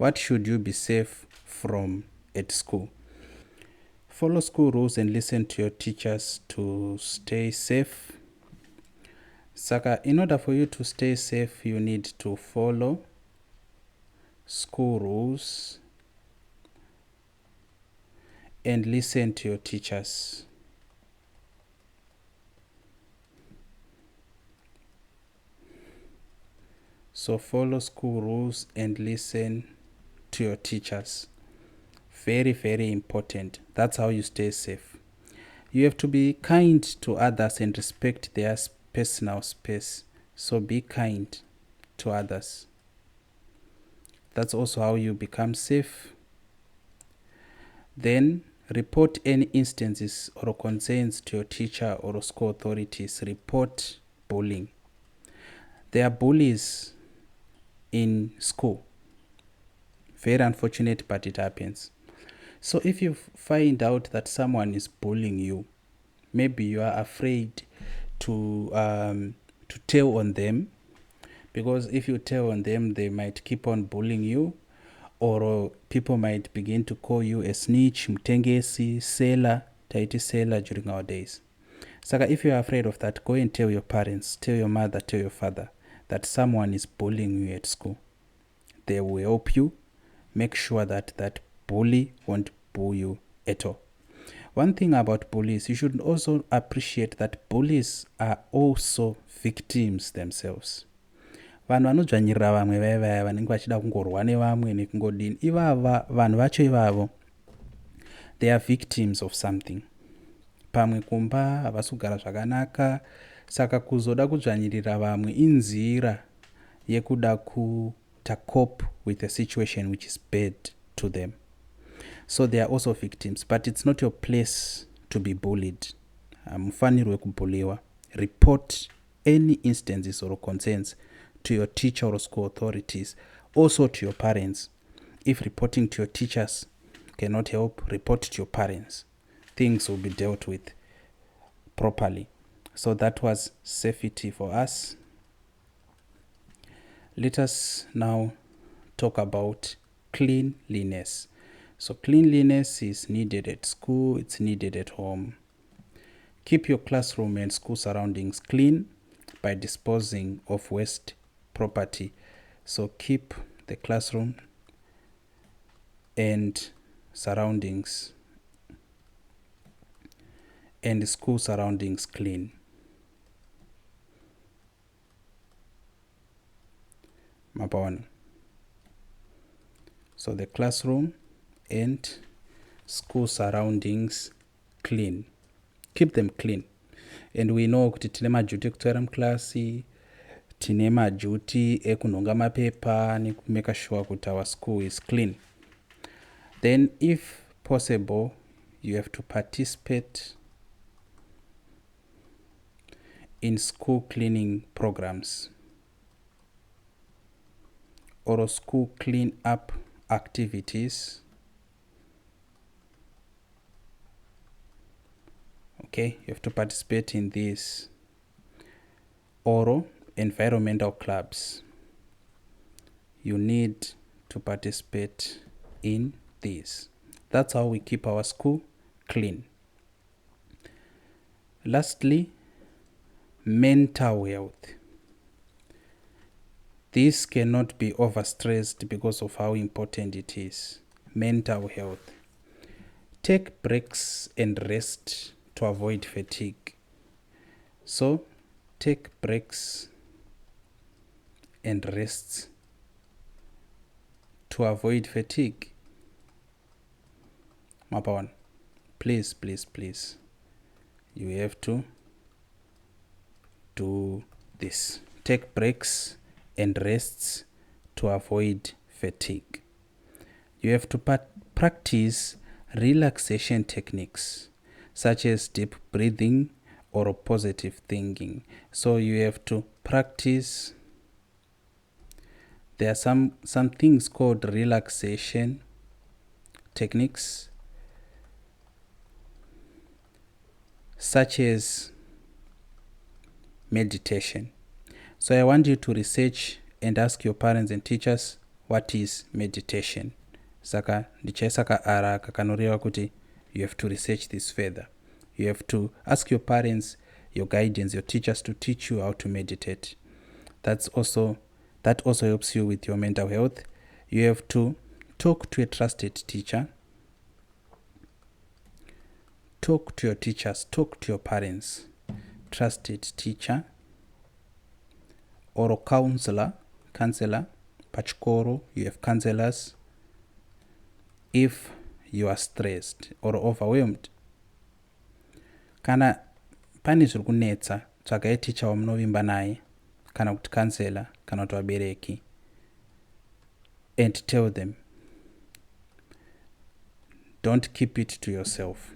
What should you be safe from at school? Follow school rules and listen to your teachers to stay safe. Saka, in order for you to stay safe, you need to follow school rules and listen to your teachers. So follow school rules and listen to your teachers. Very, very important. That's how you stay safe. You have to be kind to others and respect their personal space. So be kind to others. That's also how you become safe. Then report any instances or concerns to your teacher or school authorities. Report bullying. There are bullies in school. Very unfortunate, but it happens. So if you find out that someone is bullying you, maybe you are afraid to tell on them, because if you tell on them, they might keep on bullying you, or people might begin to call you a snitch, mtengesi, seller, taiti seller during our days. Saka, if you are afraid of that, go and tell your parents, tell your mother, tell your father that someone is bullying you at school. They will help you. Make sure that that bully won't bully you at all. One thing about bullies, you should also appreciate that bullies are also victims themselves. Vanhu vanodzvanyirira vamwe vaya vanenge vachida kungorwa nevamwe nekungodini, ivava vanhu vacho ivavo, they are victims of something. Pamwe kumba havasi kugara zvakanaka, saka kuzoda kudzvanyirira vamwe inzira yekuda cope with a situation which is bad to them. So they are also victims, but it's not your place to be bullied. Mufanirwe kubulliwa. Report any instances or concerns to your teacher or school authorities, also to your parents. If reporting to your teachers cannot help, report to your parents. Things will be dealt with properly. So that was safety for us. Let us now talk about cleanliness. So cleanliness is needed at school, it's needed at home. Keep your classroom and school surroundings clean by disposing of waste property. So keep the classroom and surroundings and the school surroundings clean. Mabon. So the classroom and school surroundings clean. Keep them clean. And we know kuti tine majuti ekutora muklasi, tine majuti ekunhonga mapepa nekumake sure kuti our school is clean. Then if possible, you have to participate in school cleaning programs or school clean up activities. Okay, you have to participate in these or environmental clubs. You need to participate in these. That's how we keep our school clean. Lastly, mental health. This cannot be overstressed because of how important it is. Mental health. Take breaks and rest to avoid fatigue. So, take breaks and rest to avoid fatigue. Mapawan, please, please, please. You have to do this. Take breaks and rests to avoid fatigue. You have to practice relaxation techniques such as deep breathing or positive thinking. So you have to practice. There are some things called relaxation techniques, such as meditation. So I want you to research and ask your parents and teachers what is meditation. Saka ndichaisa kaara kakanoreva kuti you have to research this further. You have to ask your parents, your guardians, your teachers to teach you how to meditate. That also helps you with your mental health. You have to talk to a trusted teacher, talk to your teachers, talk to your parents, trusted teacher or counselor. Pachikoro, you have counselors. If you are stressed or overwhelmed, kana pane zviri kunetsa, tsvakai ticha wamunovimba naye kana kuti counselor kana kuti vabereki, and tell them. Don't keep it to yourself.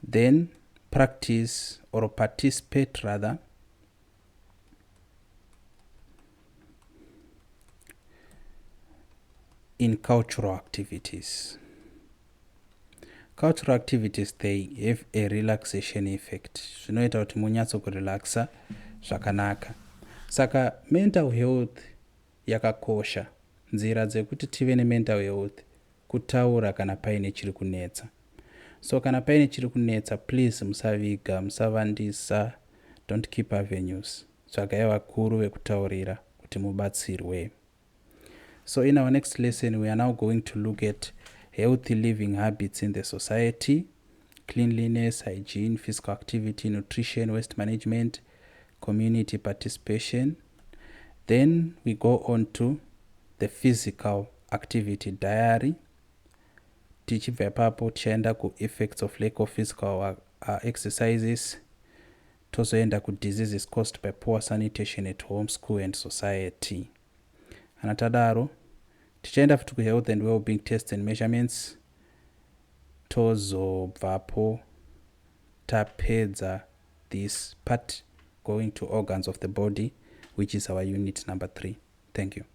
Then practice or participate rather in cultural activities. Cultural activities, they have a relaxation effect. Zvinoita kuti munyatso kurelaxa zvakanaka. Saka mental health yakakosha. Nzira dzekuti tive nemental health kutaura kana paine chiri kunetsa. So kana paine chiri kunetsa, please musaviga, musavandisa, don't keep avenues. Tsvakai vakuru vekutaurira kuti mubatsirwe. So in our next lesson, we are now going to look at healthy living habits in the society, cleanliness, hygiene, physical activity, nutrition, waste management, community participation. Then we go on to the physical activity diary. Tichibva ipapo tichaenda ku effects of lack of physical exercises. Tozoenda ku diseases caused by poor sanitation at home, school and society. Anatadaro tichaenda futi ku health and well-being tests and measurements. Tozobvapo tapedza this part going to organs of the body, which is our unit number 3. Thank you.